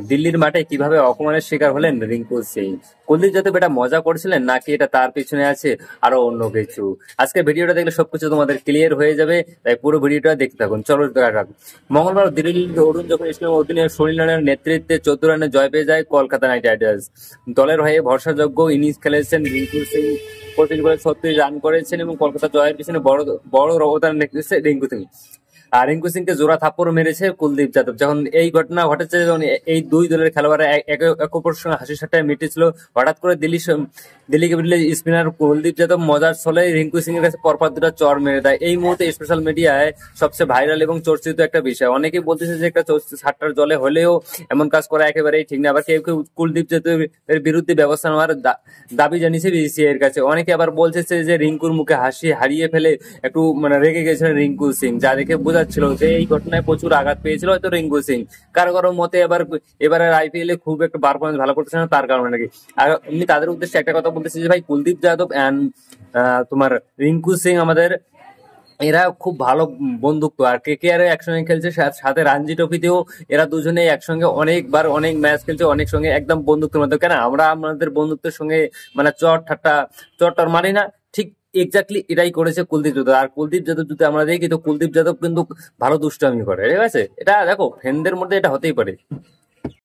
দিল্লির মাঠে কিভাবে অপমানের শিকার হলেন রিঙ্কু সিং? কুলদীপ যাদব এটা মজা করছিলেন নাকি এটা তার পিছনে আছে আরো অন্য কিছু? আজকে ভিডিওটা দেখলে সবকিছু তোমাদের ক্লিয়ার হয়ে যাবে, তাই পুরো ভিডিওটা দেখতে থাকুন। চলো দেখা যাক। মঙ্গলবার দিল্লির অরুণ যখন ইসলামের অধীনে সুনীল নারায়ণের নেতৃত্বে 14 রানে জয় পেয়ে যায় কলকাতা নাইট রাইডার্স। দলের হয়ে ভরসাযোগ্য ইনিংস খেলেছেন রিঙ্কু সিং। 25 বলে 36 রান করেছেন এবং কলকাতা জয়ের পিছনে বড় বড় অবদান রেখেছে রিঙ্কু সিং। আর রিঙ্কু সিংকে জোড়া থাপ্পড় মেরেছে কুলদীপ যাদব। যখন এই ঘটনা ঘটেছে, যখন এই দুই দলের খেলোয়াড়রা একে অপরের সঙ্গে হাসি ঠাট্টায় মেতেছিল, হঠাৎ করে দিল্লি ক্যাপিটালের স্পিনার কুলদীপ যাদব মজার ছলে রিঙ্কু সিং এর কাছে পরপর দুটো চড় মেরে দেয়। এই মুহূর্তে সোশ্যাল মিডিয়ায় সবচেয়ে ভাইরাল এবং চর্চিত একটা বিষয়। অনেকেই বলতেছে যে একটা ঠাট্টার জলে হলেও এমন কাজ করা একেবারেই ঠিক না। আবার কেউ কেউ কুলদীপ যাদবের বিরুদ্ধে ব্যবস্থা নেওয়ার দাবি জানিয়েছে বিসিসিআই এর কাছে। অনেকে আবার বলছে যে রিঙ্কুর মুখে হাসি হারিয়ে ফেলে একটু মানে রেগে গেছিলেন রিঙ্কু সিং, যা দেখে বোঝাচ্ছিল যে এই ঘটনায় প্রচুর আঘাত পেয়েছিল হয়তো রিঙ্কু সিং। কারো কারো মতে এবারের আইপিএল এ খুব একটা পারফরমেন্স ভালো করতেছে না, তার কারণে নাকি। আর এমনি তাদের উদ্দেশ্যে একটা কথা বলতেছি যে ভাই, কুলদীপ যাদব এন্ড তোমার রিঙ্কু সিং আমাদের এরা খুব ভালো বন্ধুত্ব। আর কেকেআর একসঙ্গে খেলছে, সাথে রঞ্জি ট্রফিতেও এরা দুজনে একসঙ্গে অনেকবার অনেক ম্যাচ খেলছে, অনেক সঙ্গে একদম বন্ধুত্বের মধ্যে। কেন আমরা আমাদের বন্ধুত্বের সঙ্গে মানে চট মানি না, ঠিক এক্স্যাক্টলি এটাই করেছে কুলদীপ যাদব। আর কুলদীপ যাদব যদি আমরা দেখি তো কুলদীপ যাদব কিন্তু ভালো দুষ্টামি করে, ঠিক আছে? এটা দেখো, ফ্রেন্ডদের মধ্যে এটা হতেই পারে।